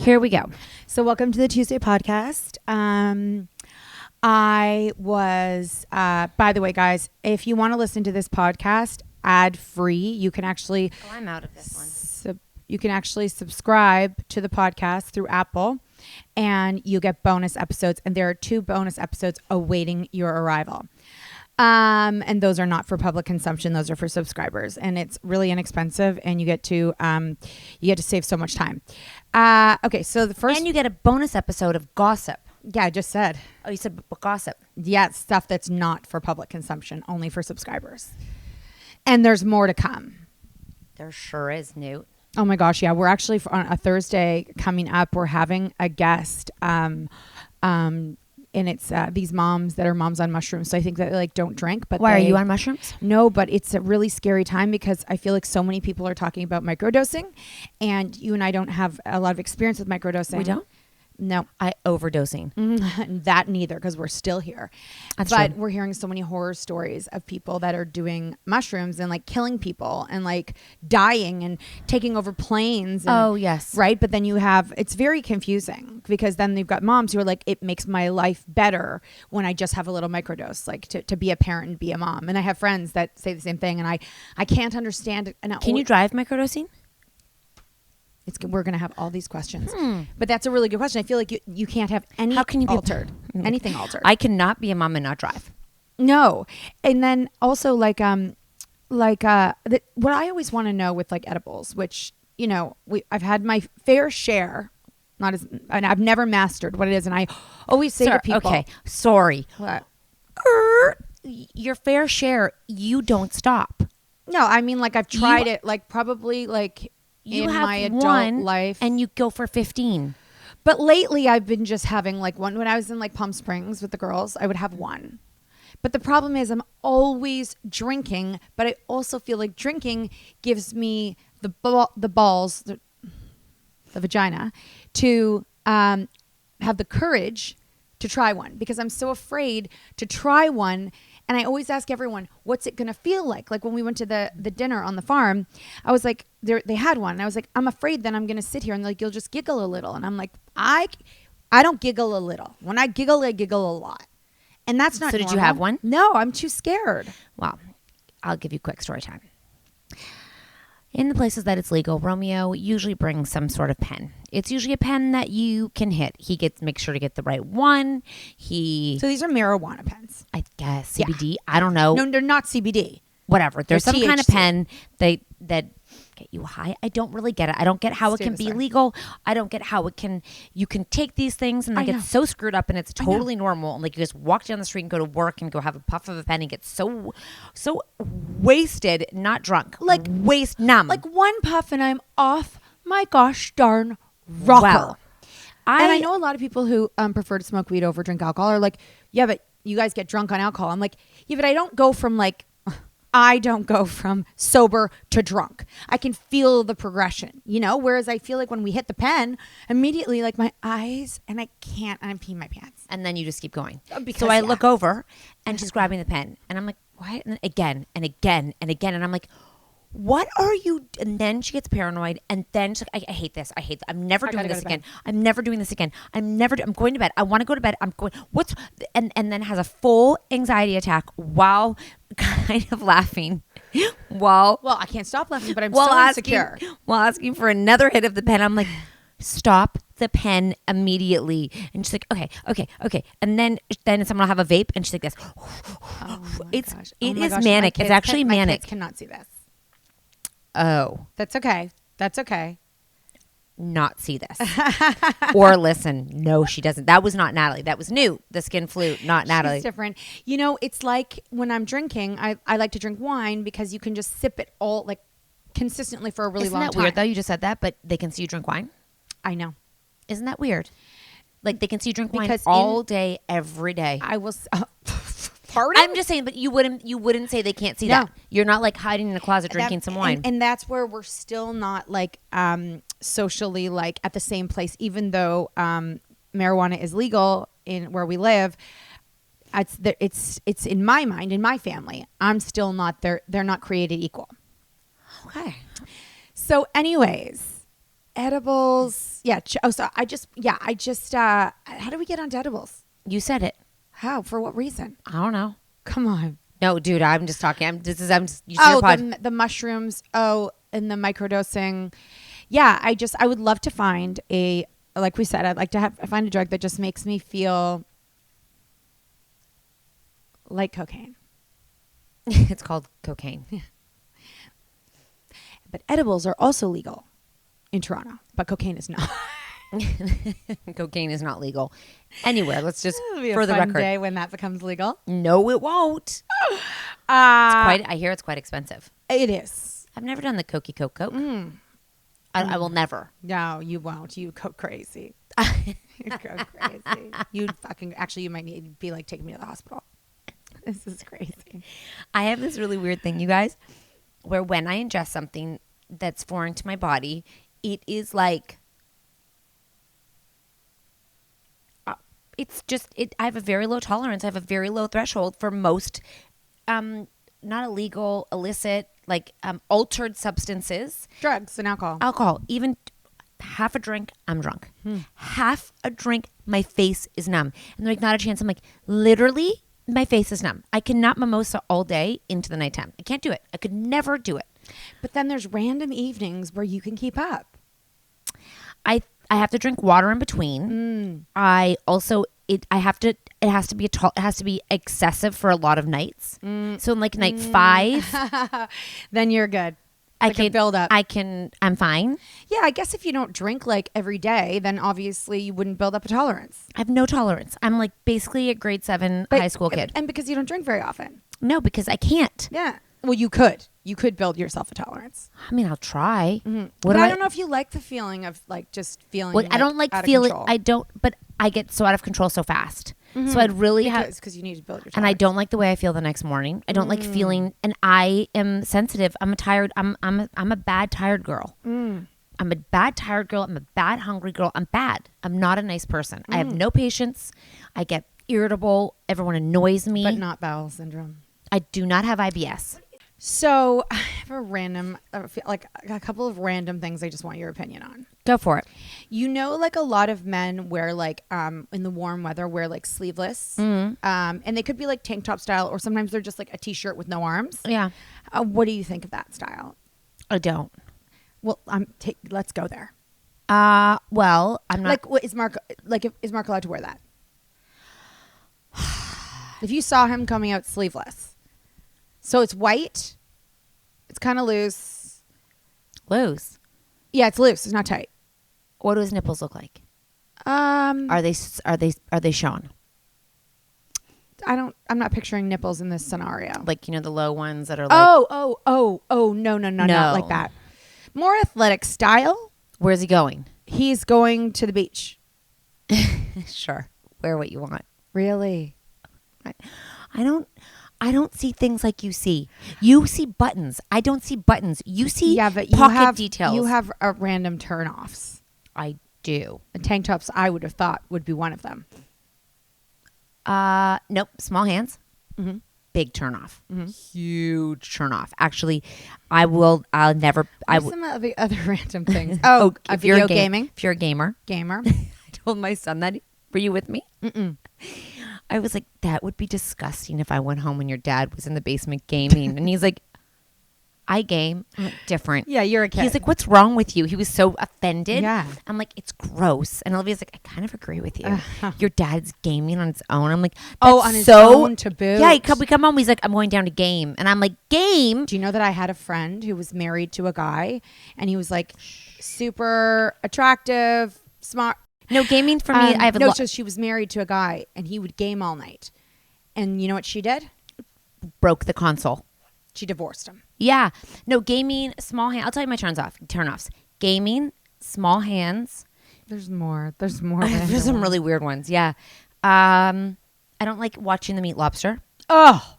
Here we go. So welcome to the Tuesday podcast. I was, by the way, guys, if you want to listen to this podcast ad free, you can actually. Oh, I'm out of this one. You can actually subscribe to the podcast through Apple, and you get bonus episodes. And there are 2 bonus episodes awaiting your arrival. And those are not for public consumption; those are for subscribers, and it's really inexpensive, and you get to save so much time. Okay, so the first, And you get a bonus episode of gossip. yeah, I just said. Oh, you said gossip. Yeah, stuff that's not for public consumption, only for subscribers. And there's more to come. There sure is, Newt. Oh my gosh, yeah. We're actually on a Thursday coming up. We're having a guest, and it's these moms that are moms on mushrooms. So I think that they like don't drink. But Why are you on mushrooms? No, but it's a really scary time because I feel like so many people are talking about microdosing, and you and I don't have a lot of experience with microdosing. We don't? No. Overdosing. That neither, because we're still here. That's but true. we're hearing so many horror stories of people that are doing mushrooms and like killing people and like dying and taking over planes. And, Oh, yes. Right. But then it's very confusing because then you've got moms who are like, it makes my life better when I just have a little microdose, like to be a parent and be a mom. And I have friends that say the same thing, and I can't understand it. And Can you drive microdosing? we're going to have all these questions, but that's a really good question. I feel like you can't have any How can you be altered, anything altered. I cannot be a mom and not drive. No. And then also what I always want to know with like edibles, which, I've had my fair share, and I've never mastered what it is. And I always say to people, okay, sorry. What? Your fair share, you don't stop. No, I mean, like I've tried it, like probably like You in have my adult one life. and you go for 15. But lately I've been just having like one. When I was in like Palm Springs with the girls, I would have one. But the problem is I'm always drinking, but I also feel like drinking gives me the balls, the vagina, to have the courage to try one, because I'm so afraid to try one. And I always ask everyone, what's it going to feel like? Like when we went to the dinner on the farm, I was like, they had one. And I was like, I'm afraid then I'm going to sit here and like, you'll just giggle a little. And I'm like, I don't giggle a little. When I giggle a lot. And that's not So did you normal. have one? No, I'm too scared. Well, I'll give you quick story time. In the places that it's legal, Romeo usually brings some sort of pen. It's usually a pen that you can hit. He makes sure to get the right one. So these are marijuana pens. I guess CBD. Yeah. I don't know. No, they're not CBD. Whatever. There's They're some kind of THC. pen that get you high. I don't really get it. I don't get how it can be legal. I don't get how you can take these things and they get so screwed up and it's totally normal. And like you just walk down the street and go to work and go have a puff of a pen and get so wasted, not drunk, like waste numb. Like one puff and I'm off my gosh darn rocker. Well, and I know a lot of people who prefer to smoke weed over drink alcohol are like, yeah, but you guys get drunk on alcohol. I'm like, yeah, but I don't go from sober to drunk. I can feel the progression, whereas I feel like when we hit the pen, immediately like my eyes and I can't, and I'm peeing my pants. And then you just keep going. Because, so I look over and she's grabbing the pen and I'm like, what? And then again and again and again. And I'm like, what are you? And then she gets paranoid and then she's like, I hate this. I'm never doing this again. I'm never doing this again. I'm going to bed. I want to go to bed. And then has a full anxiety attack while kind of laughing. Well, I can't stop laughing, but I'm so insecure. While asking for another hit of the pen, I'm like, stop the pen immediately. And she's like, okay. And then someone will have a vape and she's like this. It is manic. It's actually manic. My kids cannot see this. Oh. That's okay. Not see this. Or listen. No, she doesn't. That was not Natalie. That was Newt, the skin flute, not Natalie. She's different. It's like when I'm drinking, I like to drink wine because you can just sip it all like consistently for a really long time. Isn't that weird though? You just said that, but they can see you drink wine? I know. Isn't that weird? Like they can see you drink wine all day, every day. I will... Pardon? I'm just saying, but you wouldn't say they can't see that. You're not like hiding in a closet drinking some wine. And that's where we're still not like socially like at the same place, even though marijuana is legal in where we live. It's in my mind, in my family, I'm still not there. They're not created equal. Okay. So anyways, edibles. Yeah. I just. How do we get onto edibles? You said it. How? For what reason? I don't know. Come on. No, dude, I'm just talking. The mushrooms. Oh, and the microdosing. Yeah, I would love to find like we said, I'd like to find a drug that just makes me feel like cocaine. It's called cocaine. But edibles are also legal in Toronto, but cocaine is not. Cocaine is not legal anywhere. Let's just It'll be for a the fun record. day when that becomes legal. No, it won't. I hear it's quite expensive. It is. I've never done the Coke. I will never. No, you won't. You go crazy. You go crazy. You might need to be like, take me to the hospital. This is crazy. I have this really weird thing, you guys, where when I ingest something that's foreign to my body, it is like, it's just, I have a very low tolerance. I have a very low threshold for most, not illegal, illicit, like altered substances. Drugs and alcohol. Alcohol. Even half a drink, I'm drunk. Half a drink, my face is numb. And they're like, not a chance. I'm like, literally, my face is numb. I cannot mimosa all day into the nighttime. I can't do it. I could never do it. But then there's random evenings where you can keep up. I have to drink water in between. I also it has to be excessive for a lot of nights. So in like night 5, then you're good. I can build up. I'm fine. Yeah, I guess if you don't drink like every day, then obviously you wouldn't build up a tolerance. I have no tolerance. I'm like basically a grade 7 high school kid. And because you don't drink very often. No, because I can't. Yeah. Well, you could. You could build yourself a tolerance. I mean, I'll try. But I don't know if you like the feeling of like just feeling. Well, I don't like feeling. Control. I don't. But I get so out of control so fast. So I'd really have because you need to build your. And I don't like the way I feel the next morning. I don't like feeling. And I am sensitive. I'm a tired. I'm a bad tired girl. I'm a bad tired girl. I'm a bad hungry girl. I'm bad. I'm not a nice person. I have no patience. I get irritable. Everyone annoys me. But not bowel syndrome. I do not have IBS. So I have a couple of random things I just want your opinion on. Go for it. You know, like a lot of men wear like in the warm weather wear like sleeveless, and they could be like tank top style, or sometimes they're just like a t-shirt with no arms. Yeah. What do you think of that style? I don't. Well, let's go there. Well, I'm not. Like, is Mark allowed to wear that? If you saw him coming out sleeveless, so it's white, it's kind of loose. Loose. Yeah, it's loose. It's not tight. What do his nipples look like? Are they shown? I'm not picturing nipples in this scenario. Like, you know, the low ones that are like. Oh, no, not like that. More athletic style. Where's he going? He's going to the beach. Sure. Wear what you want. Really? I don't see things like you see. You see buttons. I don't see buttons. You see pocket details. You have random turnoffs. I do. And tank tops, I would have thought would be one of them. Nope. Small hands. Mm-hmm. Big turnoff. Mm-hmm. Huge turnoff. Actually, I'll never. Some of the other random things. Oh, if you're gaming. If you're a gamer. I told my son that. Were you with me? Mm-mm. I was like, that would be disgusting if I went home and your dad was in the basement gaming. And he's like, I game. I'm like, different. Yeah, you're a kid. He's like, what's wrong with you? He was so offended. Yeah. I'm like, it's gross. And Olivia's like, I kind of agree with you. Your dad's gaming on his own. I'm like, on his own to boot? Yeah, we come home. He's like, I'm going down to game. And I'm like, game? Do you know that I had a friend who was married to a guy and he was like super attractive, smart. No, gaming for me, I have a she was married to a guy and he would game all night. And you know what she did? Broke the console. She divorced him. Yeah. No, gaming, small hand. I'll tell you my turnoffs. Gaming, small hands. There's more. There's some really weird ones. Yeah. I don't like watching them eat lobster. Oh.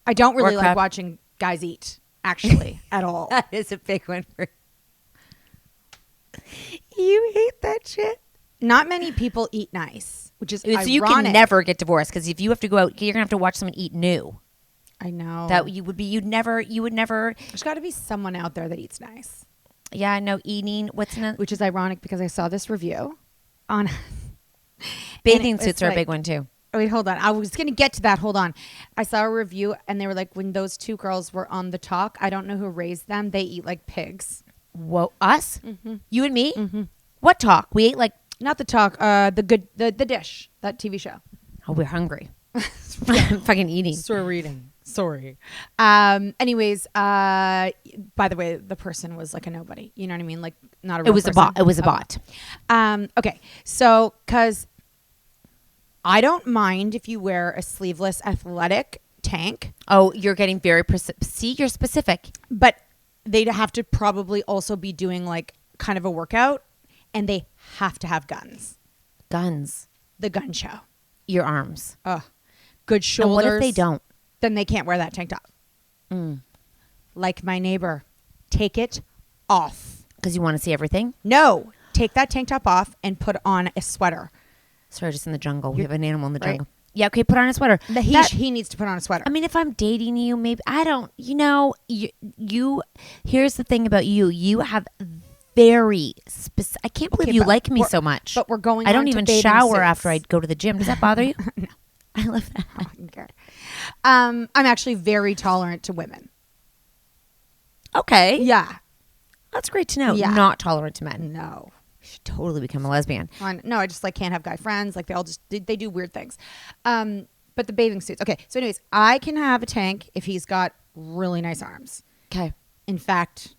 I don't really like watching guys eat, actually, at all. That is a big one for you. Hate that shit. Not many people eat nice, which is ironic. So you can never get divorced because if you have to go out, you're gonna have to watch someone eat new. I know that you would never. There's got to be someone out there that eats nice. Yeah, no eating. What's in it? which is ironic because I saw this review on Bathing suits are a big one too. Wait, hold on. I was going to get to that. Hold on. I saw a review and they were like, when those two girls were on the talk, I don't know who raised them. They eat like pigs. Whoa, us? Mm-hmm. You and me? Mm-hmm. What talk? We ate like... Not the talk, the dish, that TV show. Oh, we're hungry. I'm fucking eating. So we're reading. Sorry. Anyways, by the way, the person was like a nobody. You know what I mean? Like not a real person. It was a bot. Okay. So, because I don't mind if you wear a sleeveless athletic tank. Oh, you're getting very... See, you're specific. But they'd have to probably also be doing like kind of a workout. And they have to have guns. Guns. The gun show. Your arms. Good shoulders. And what if they don't? Then they can't wear that tank top. Like my neighbor. Take it off. Because you want to see everything? No. Take that tank top off and put on a sweater. Sorry, just in the jungle. We have an animal in the jungle. Yeah, okay, put on a sweater. He needs to put on a sweater. I mean, if I'm dating you, maybe... I don't... You know, you here's the thing about you. You have... very specific. I can't believe you like me so much. But we're going. I don't even shower after I go to the gym. Does that bother you? No, I love that. I don't care. I'm actually very tolerant to women. Okay. Yeah, that's great to know. Yeah. Not tolerant to men. No, You should totally become a lesbian. no, I just like can't have guy friends. Like they all just they do weird things. But the bathing suits. Okay, so anyways, I can have a tank if he's got really nice arms. Okay. In fact,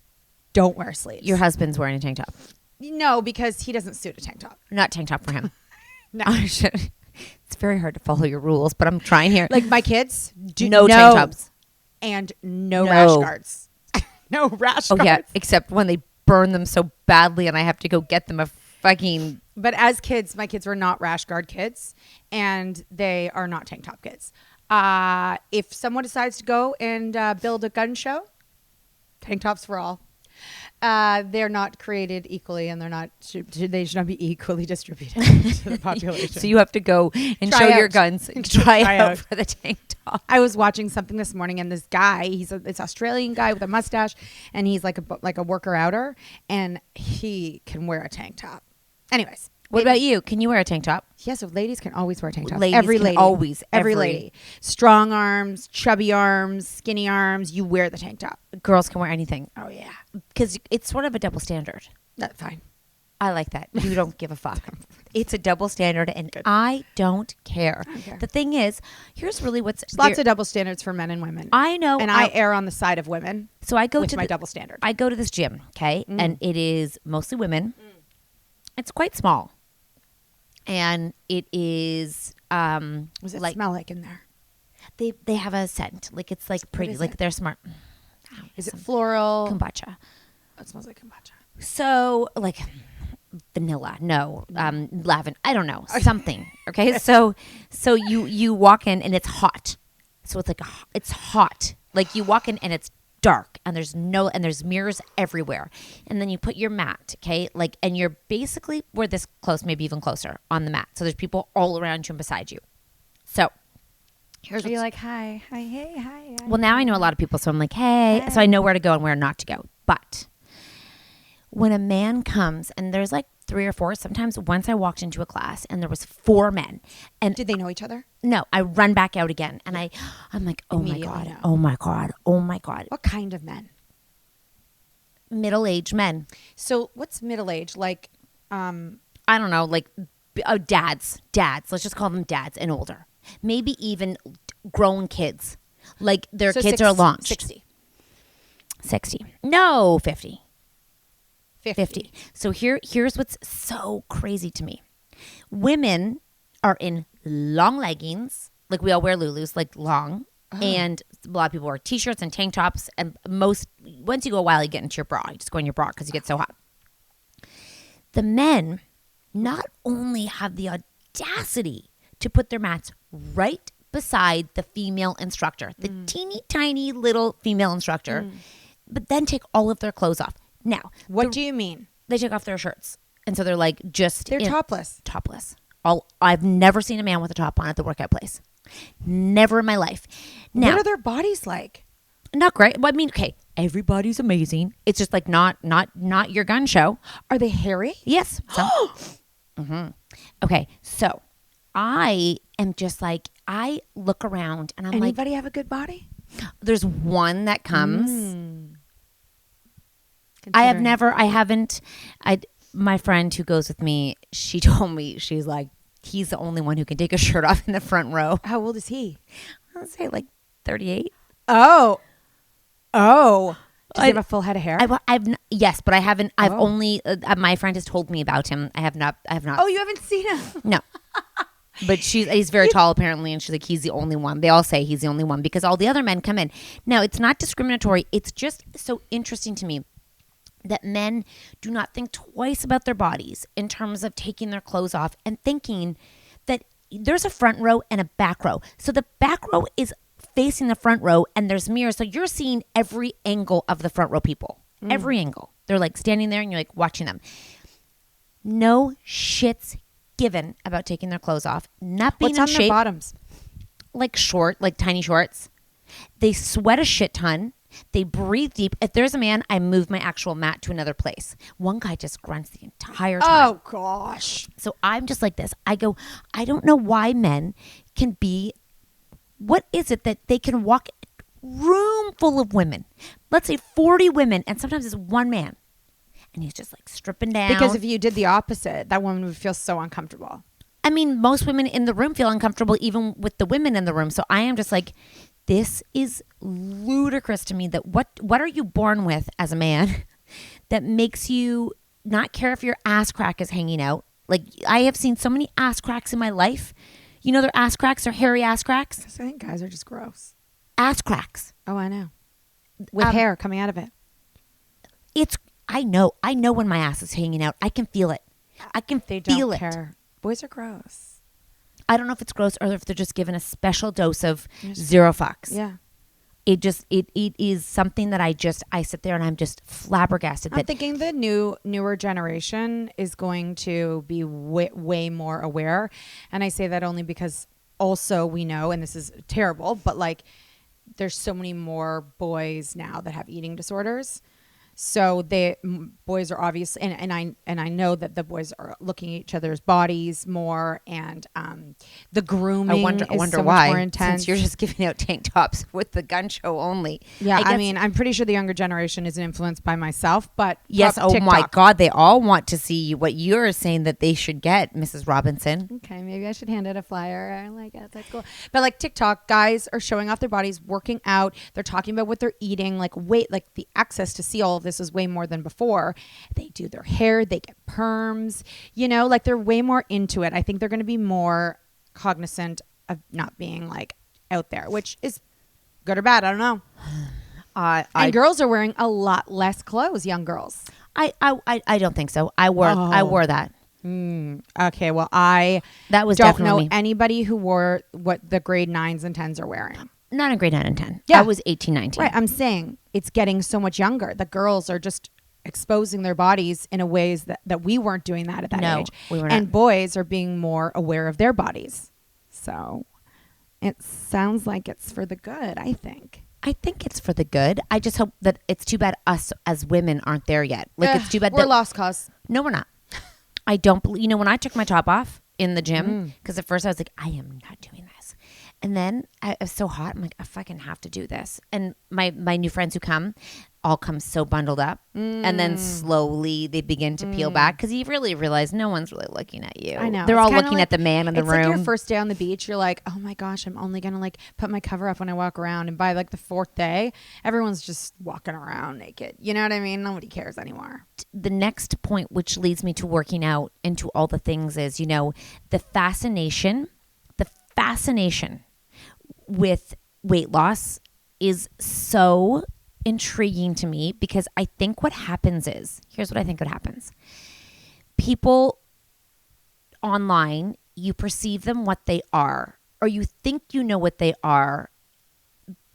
don't wear sleeves. Your husband's wearing a tank top. No, because he doesn't suit a tank top. Not tank top for him. No. It's very hard to follow your rules, but I'm trying here. Like my kids do no tank tops. And no rash guards. No rash guards. Yeah, except when they burn them so badly and I have to go get them a fucking... But as kids, my kids were not rash guard kids and they are not tank top kids. If someone decides to go and build a gun show, tank tops for all. They're not created equally and they should not be equally distributed to the population. So you have to go and show your guns and try out for the tank top. I was watching something this morning and this guy, this Australian guy with a mustache and he's like a worker outer and he can wear a tank top. Anyways. What about you? Can you wear a tank top? Yeah, so ladies can always wear tank tops. Every lady. Always. Every lady. Strong arms, chubby arms, skinny arms. You wear the tank top. Girls can wear anything. Oh, yeah. Because it's sort of a double standard. That's fine. I like that. You don't give a fuck. It's a double standard and I don't care. The thing is, here's really what's... There's lots of double standards for men and women. I know. And I err on the side of women. So I go with to my double standard. I go to this gym, okay? And it is mostly women. It's quite small. And it is What does it smell like in there? They have a scent. Like it's like pretty. Like they're smart. Is it floral? Kombucha. Oh, it smells like kombucha. So like vanilla. No. Lavender. I don't know. Something. Okay. So you walk in and it's hot. So it's like it's hot. Like you walk in and it's dark and there's mirrors everywhere, and then you put your mat, okay, like, and you're basically we're this close, maybe even closer on the mat, so there's people all around you and beside you. So here's you're like hi hey hi. Well, now I know a lot of people, so I'm like hey, so I know where to go and where not to go. But when a man comes and there's like 3 or 4, sometimes once I walked into a class and there was 4 men, and did they know each other? No, I run back out again and I'm like, oh my god, no. oh my god, oh my god. What kind of men? Middle-aged men. So what's middle-aged? Like I don't know, like dads. Let's just call them dads and older. Maybe even grown kids. Like their kids are launched. 60. No, 50. 50. So here's what's so crazy to me. Women are in long leggings, like we all wear Lulus, like long, and a lot of people wear t-shirts and tank tops, and once you go a while, you get into your bra. You just go in your bra because you get so hot. The men not only have the audacity to put their mats right beside the female instructor, the teeny tiny little female instructor, but then take all of their clothes off. Now, what do you mean? They take off their shirts. And so they're like they're topless. Topless. I've never seen a man with a top on at the workout place. Never in my life. Now, what are their bodies like? Not great. Well, I mean, okay, everybody's amazing. It's just like not your gun show. Are they hairy? Yes. So, Okay, so I am just like, I look around and I'm Anybody have a good body? there's one that comes. Considering. My friend who goes with me, she told me, she's like, he's the only one who can take a shirt off in the front row. How old is he? I'll say like 38. Oh. Does he have a full head of hair? Yes, but I haven't. I've only. My friend has told me about him. I have not. Oh, you haven't seen him? No. But he's very tall apparently, and she's like, he's the only one. They all say he's the only one because all the other men come in. Now, it's not discriminatory. It's just so interesting to me that men do not think twice about their bodies in terms of taking their clothes off and thinking that there's a front row and a back row. So the back row is facing the front row and there's mirrors. So you're seeing every angle of the front row people. Every angle. They're like standing there and you're like watching them. No shits given about taking their clothes off. Not being What's in on shape. their bottoms? Like tiny shorts. They sweat a shit ton. They breathe deep. If there's a man, I move my actual mat to another place. One guy just grunts the entire time. Oh, gosh. So I'm just like this. I go, I don't know why men can be, what is it that they can walk room full of women? Let's say 40 women, and sometimes it's one man. And he's just like stripping down. Because if you did the opposite, that woman would feel so uncomfortable. I mean, most women in the room feel uncomfortable even with the women in the room. So I am just like, this is ludicrous to me that what are you born with as a man that makes you not care if your ass crack is hanging out? Like, I have seen so many ass cracks in my life. You know, their ass cracks are hairy ass cracks. I think guys are just gross. Ass cracks. Oh, I know. With hair coming out of it. I know when my ass is hanging out. I can feel it. I can feel it. Care. Boys are gross. I don't know if it's gross or if they're just given a special dose of zero fucks. Yeah. It is something that I sit there and I'm just flabbergasted. I'm thinking the newer generation is going to be way more aware. And I say that only because also we know, and this is terrible, but like there's so many more boys now that have eating disorders. So boys are obviously, and I know that the boys are looking at each other's bodies more, and the grooming I wonder so why, much more intense. since you're just giving out tank tops with the gun show only. Yeah, I mean, I'm pretty sure the younger generation isn't influenced by myself, but yes, oh TikTok. my God, they all want to see what you're saying that they should get, Mrs. Robinson. Okay, maybe I should hand out a flyer. I like it. That's cool. But like TikTok, guys are showing off their bodies, working out. They're talking about what they're eating, like the access to see all of this is way more than before. They do their hair, they get perms, like they're way more into it. I think they're going to be more cognizant of not being like out there, which is good or bad. I don't know. And girls are wearing a lot less clothes, young girls. I don't think so. I wore that. Okay, well, I that was don't definitely know me. anybody who wore what the grade 9s and 10s are wearing. Not in grade 9 and 10. Yeah. I was 18, 19. Right. I'm saying it's getting so much younger. The girls are just exposing their bodies in a ways that we weren't doing that at that age. We were not. And boys are being more aware of their bodies. So it sounds like it's for the good, I think. I think it's for the good. I just hope that it's too bad us as women aren't there yet. Like it's too bad we're lost cause. No, we're not. I don't believe. When I took my top off in the gym, because at first I was like, I am not doing this. And then it was so hot. I'm like, I fucking have to do this. And my new friends who all come so bundled up. And then slowly they begin to peel back because you really realize no one's really looking at you. I know. They're It's all kinda looking like- at the man in the it's room. like your first day on the beach. You're like, oh my gosh, I'm only going to like put my cover up when I walk around. And by like the 4th day, everyone's just walking around naked. You know what I mean? Nobody cares anymore. The next point, which leads me to working out into all the things is, the fascination with weight loss is so intriguing to me because I think what happens is, here's what I think what happens. People online, you perceive them what they are, or you think you know what they are,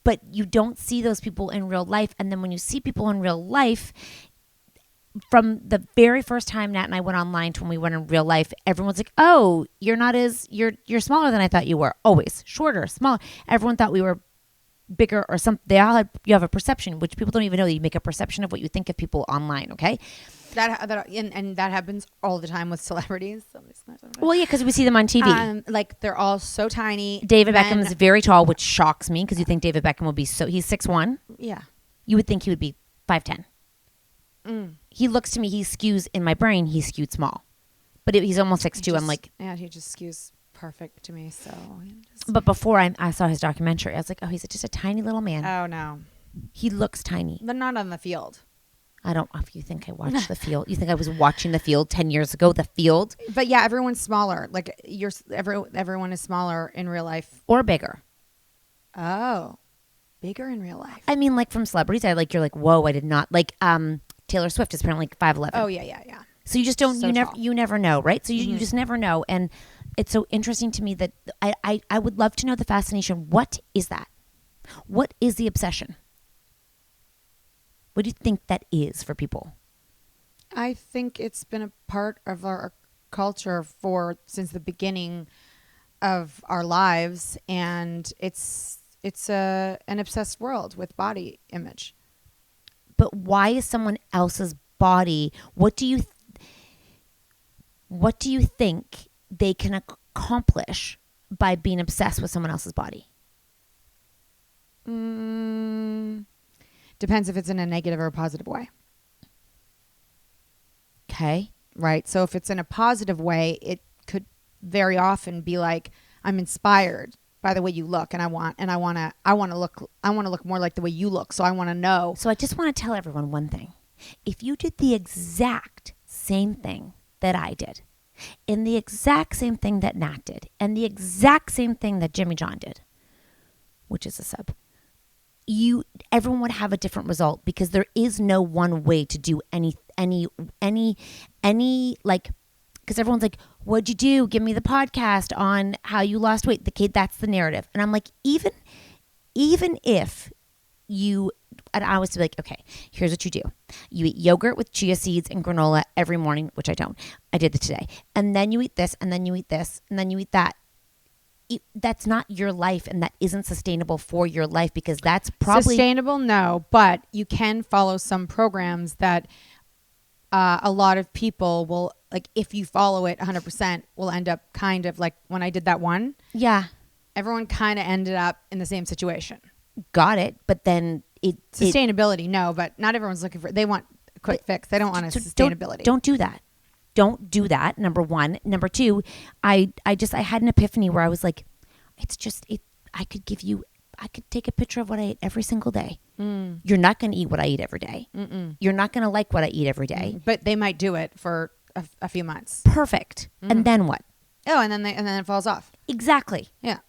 but you don't see those people in real life. And then when you see people in real life, from the very first time Nat and I went online to when we went in real life, everyone's like, oh, you're smaller than I thought you were. Always shorter, smaller. Everyone thought we were bigger or something. They all have, you have a perception, which people don't even know. You make a perception of what you think of people online. Okay. And that happens all the time with celebrities. Well, yeah, because we see them on TV. Like they're all so tiny. David Beckham is very tall, which shocks me because you think David Beckham will be he's 6'1". Yeah. You would think he would be 5'10". He looks to me, he skews in my brain, he's skewed small. But he's almost 6'2". I'm like... Yeah, he just skews perfect to me, so... But before I saw his documentary, I was like, oh, he's just a tiny little man. Oh, no. He looks tiny. But not on the field. I don't... If you think I watched The Field. You think I was watching The Field 10 years ago? The Field? But yeah, everyone's smaller. Like, everyone is smaller in real life. Or bigger. Oh. Bigger in real life. I mean, like, from celebrities, you're like, whoa, I did not... Like, Taylor Swift is apparently like 5'11". Oh, yeah. So you just don't, So you never know, right? So you just never know. And it's so interesting to me that I would love to know the fascination. What is that? What is the obsession? What do you think that is for people? I think it's been a part of our culture since the beginning of our lives. And it's an obsessed world with body image. But why is someone else's body? What do you think they can accomplish by being obsessed with someone else's body? Depends if it's in a negative or a positive way. Okay. Right. So if it's in a positive way, it could very often be like, I'm inspired by the way you look, and I want to look more like the way you look. So I want to know. So I just want to tell everyone one thing. If you did the exact same thing that I did, and the exact same thing that Nat did, and the exact same thing that Jimmy John did, which is a sub, everyone would have a different result, because there is no one way to do any like, because everyone's like, what'd you do? Give me the podcast on how you lost weight. That's the narrative. And I'm like, even if you, and I was like, okay, here's what you do. You eat yogurt with chia seeds and granola every morning, which I don't. I did it today. And then you eat this, and then you eat this, and then you eat that. That's not your life, and that isn't sustainable for your life, because that's probably... Sustainable, no. But you can follow some programs that a lot of people will, like, if you follow it 100%, will end up kind of like when I did that one. Yeah. Everyone kind of ended up in the same situation. Got it. But then sustainability, no, but not everyone's looking for, they want a quick fix. They don't want a sustainability. Don't do that. Don't do that. Number one. Number two, I had an epiphany where I was like, I could take a picture of what I eat every single day. You're not going to eat what I eat every day. You're not going to like what I eat every day. But they might do it for a few months. Perfect. And then what? Oh, and then it falls off. Exactly. Yeah.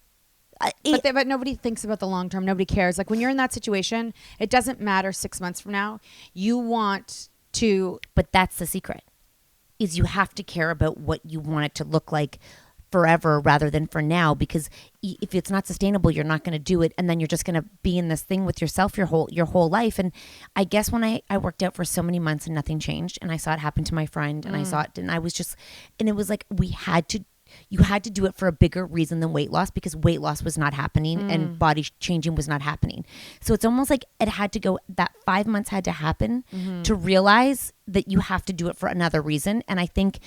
But nobody thinks about the long term. Nobody cares. Like when you're in that situation, it doesn't matter 6 months from now. You want to... But that's the secret, is you have to care about what you want it to look like forever rather than for now, because if it's not sustainable, you're not going to do it, and then you're just going to be in this thing with yourself your whole life. And I guess when I worked out for so many months and nothing changed, and I saw it happen to my friend, and I saw it, and I was just, and it was like you had to do it for a bigger reason than weight loss, because weight loss was not happening and body changing was not happening. So it's almost like it had to go, that 5 months had to happen to realize that you have to do it for another reason. And I think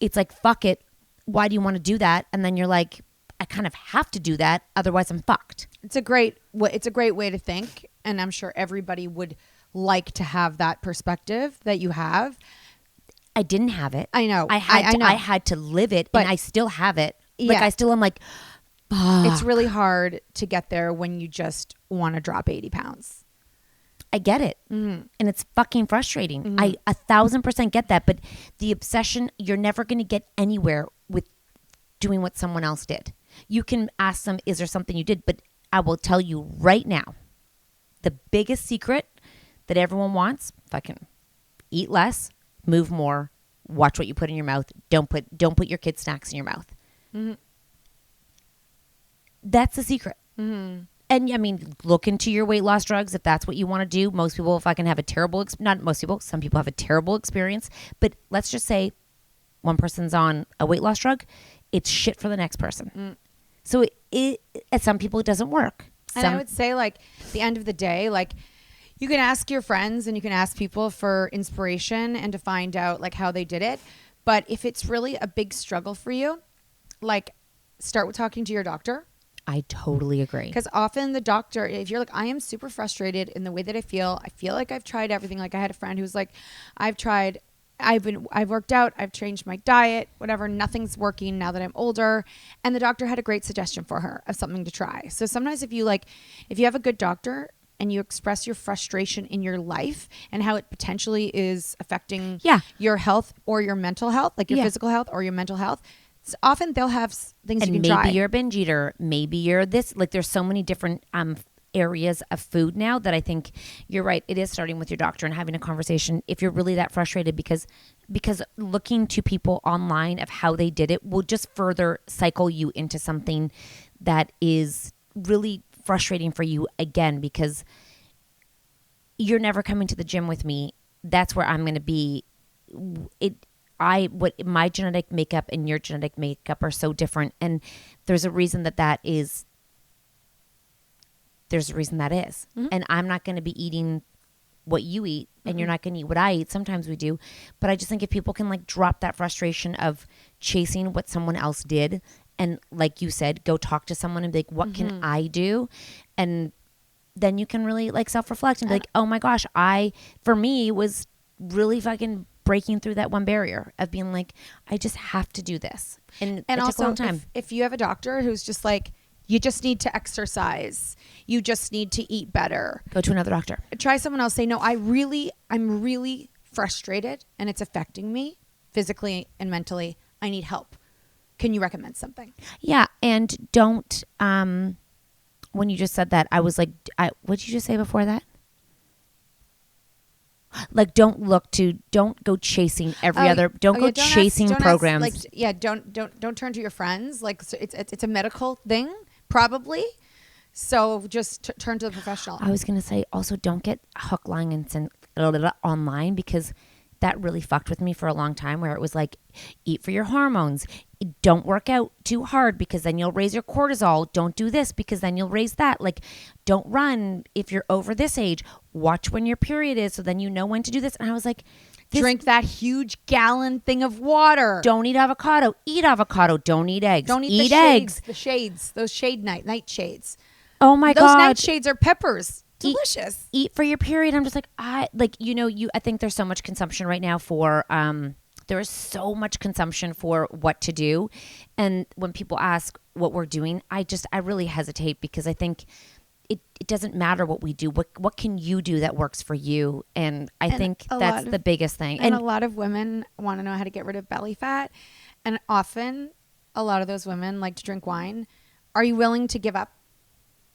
it's like, fuck it. Why do you want to do that? And then you're like, I kind of have to do that, otherwise I'm fucked. It's a great way to think, and I'm sure everybody would like to have that perspective that you have. I didn't have it. I know. I had to live it, but, and I still have it. Like, yeah. I still am like, fuck. It's really hard to get there when you just want to drop 80 pounds. I get it. And it's fucking frustrating. I 1,000% get that. But the obsession, you're never going to get anywhere with doing what someone else did. You can ask them, is there something you did? But I will tell you right now, the biggest secret that everyone wants, fucking eat less, move more, watch what you put in your mouth. Don't put your kids' snacks in your mouth. That's the secret. And I mean, look into your weight loss drugs if that's what you want to do. Most people fucking have a terrible, not most people, some people have a terrible experience. But let's just say one person's on a weight loss drug, it's shit for the next person. So at some people it doesn't work. And I would say, like, at the end of the day, like, you can ask your friends and you can ask people for inspiration and to find out, like, how they did it. But if it's really a big struggle for you, like, start with talking to your doctor. I totally agree. Because often the doctor, if you're like, I am super frustrated in the way that I feel like I've tried everything. Like, I had a friend who's like, I've worked out, I've changed my diet, whatever, nothing's working now that I'm older. And the doctor had a great suggestion for her of something to try. So sometimes if you have a good doctor and you express your frustration in your life and how it potentially is affecting your health or your mental health, like your physical health or your mental health, so often they'll have things and you can try. Maybe you're a binge eater. Maybe you're this. Like, there's so many different areas of food now that I think you're right. It is starting with your doctor and having a conversation if you're really that frustrated, because looking to people online of how they did it will just further cycle you into something that is really frustrating for you again, because you're never coming to the gym with me. That's where I'm going to be. My genetic makeup and your genetic makeup are so different, and there's a reason that is. Mm-hmm. And I'm not going to be eating what you eat, and you're not going to eat what I eat. Sometimes we do, but I just think if people can, like, drop that frustration of chasing what someone else did, and, like you said, go talk to someone and be like, what can I do? And then you can really, like, self-reflect and be like, oh my gosh, for me was really fucking breaking through that one barrier of being like, I just have to do this. And it also took a long time. If you have a doctor who's just like, you just need to exercise, you just need to eat better, go to another doctor. Try someone else. Say, no, I'm really frustrated and it's affecting me physically and mentally. I need help. Can you recommend something? Yeah. And don't, when you just said that, I was like, what did you just say before that? Like, don't go chasing don't go chasing programs. Don't turn to your friends. Like, so it's a medical thing, probably. So just turn to the professional. I was going to say also, don't get hook, line, and sinker online, because that really fucked with me for a long time, where it was like, eat for your hormones. Don't work out too hard because then you'll raise your cortisol. Don't do this because then you'll raise that. Like, don't run if you're over this age. Watch when your period is so then you know when to do this. And I was like, drink that huge gallon thing of water. Don't eat avocado. Eat avocado. Don't eat eggs. Don't eat eggs. The shades. Those night shades. Oh my God. Those nightshades are peppers. Delicious. Eat for your period. I'm just like, I think there's so much consumption right now for, there is so much consumption for what to do. And when people ask what we're doing, I really hesitate, because I think it doesn't matter what we do. What can you do that works for you? And I think that's the biggest thing. And a lot of women want to know how to get rid of belly fat. And often a lot of those women like to drink wine. Are you willing to give up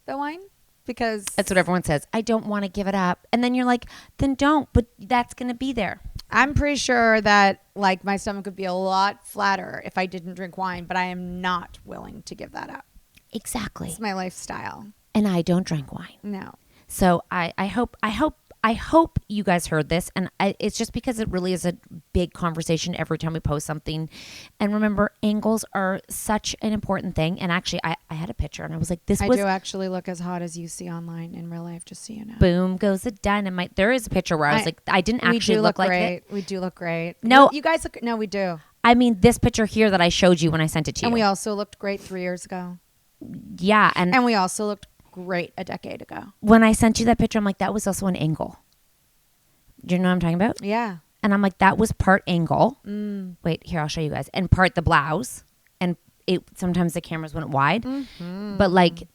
the wine? Because that's what everyone says. I don't want to give it up. And then you're like, then don't, but that's going to be there. I'm pretty sure that, like, my stomach would be a lot flatter if I didn't drink wine, but I am not willing to give that up. Exactly. It's my lifestyle. And I don't drink wine. No. So I hope you guys heard this, and it's just because it really is a big conversation every time we post something. And remember, angles are such an important thing. And actually, I had a picture, and I was like, I do actually look as hot as you see online in real life, just so you know. Boom goes the dynamite. There is a picture where I was like, I didn't actually look like it. We do look great. No. You guys look, no, we do. I mean, this picture here that I showed you when I sent it to you. And we also looked great 3 years ago. Yeah. And we also looked great a decade ago. When I sent you that picture, I'm like, that was also an angle. Do you know what I'm talking about? Yeah. And I'm like, that was part angle. Wait, here, I'll show you guys. And part the blouse. And sometimes the cameras went wide. Mm-hmm. But like,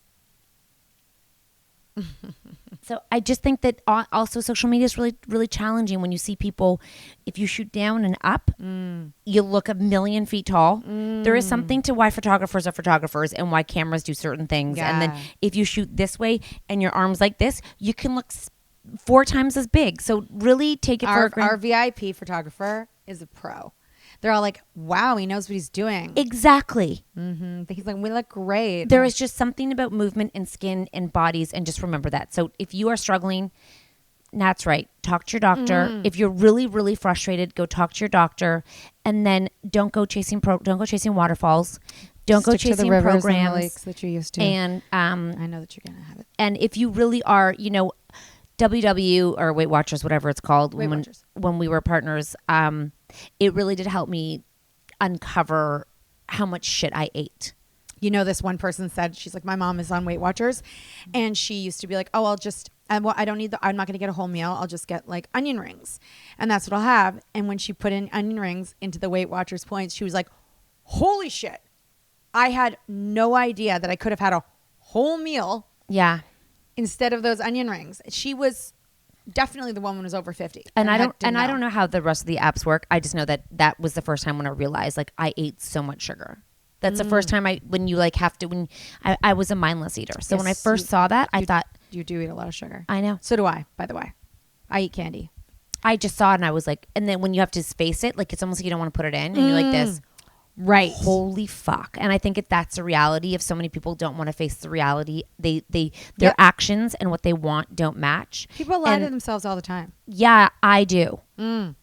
so I just think that also social media is really, really challenging when you see people, if you shoot down and up, you look 1,000,000 feet tall. There is something to why photographers are photographers and why cameras do certain things. Yeah. And then if you shoot this way and your arm's like this, you can look 4 times as big. So really take it for our VIP photographer is a pro. They're all like, wow, he knows what he's doing. Exactly. Mm-hmm. He's like, we look great. There is just something about movement and skin and bodies, and just remember that. So if you are struggling, Nat's right. Talk to your doctor. If you're really, really frustrated, go talk to your doctor, and then don't go chasing waterfalls. Don't go Stick to the chasing rivers and the programs. lakes that you're used to. And I know that you're gonna have it. and if you really are, you know, WW or Weight Watchers, whatever it's called, Weight Watchers. when we were partners, it really did help me uncover how much shit I ate. You know, this one person said, she's like, my mom is on Weight Watchers, and she used to be like, oh, I don't need I'm not going to get a whole meal. I'll just get like onion rings, and that's what I'll have. And when she put in onion rings into the Weight Watchers points, she was like, holy shit. I had no idea that I could have had a whole meal. Yeah. Instead of those onion rings. She was definitely the woman who was over 50. And I don't know how the rest of the apps work. I just know that was the first time when I realized like I ate so much sugar. That's the first time when you like have to, when I was a mindless eater. So when I first saw that, I thought, you do eat a lot of sugar. I know. So do I, by the way. I eat candy. I just saw it and I was like, and then when you have to space it, like it's almost like you don't want to put it in and you're like this. Right. Holy fuck. And I think that's the reality. If so many people don't want to face the reality, their actions and what they want don't match. People lie to themselves all the time. Yeah, I do. And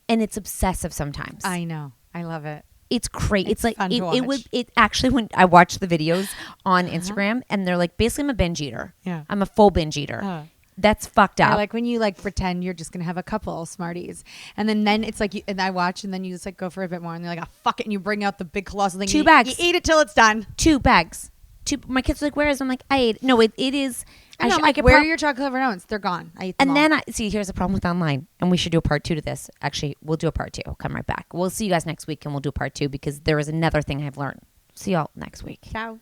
it's obsessive sometimes. I know. I love it. It's crazy. It's like fun to watch. it actually, when I watch the videos on Instagram and they're like, basically I'm a binge eater. Yeah. I'm a full binge eater. That's fucked up. I like when you like pretend you're just gonna have a couple Smarties, and then it's like and I watch, and then you just like go for a bit more, and you're like, oh, fuck it, and you bring out the big colossal thing. 2 bags. You eat it till it's done. 2 bags. My kids are like, where is it? I'm like, I ate. No, it is. I know, like, where are your chocolate covered donuts? They're gone. I eat them and all. then see, here's the problem with online, and we should do a part 2 to this. Actually, we'll do a part 2. I'll come right back. We'll see you guys next week, and we'll do a part 2 because there is another thing I've learned. See y'all next week. Ciao.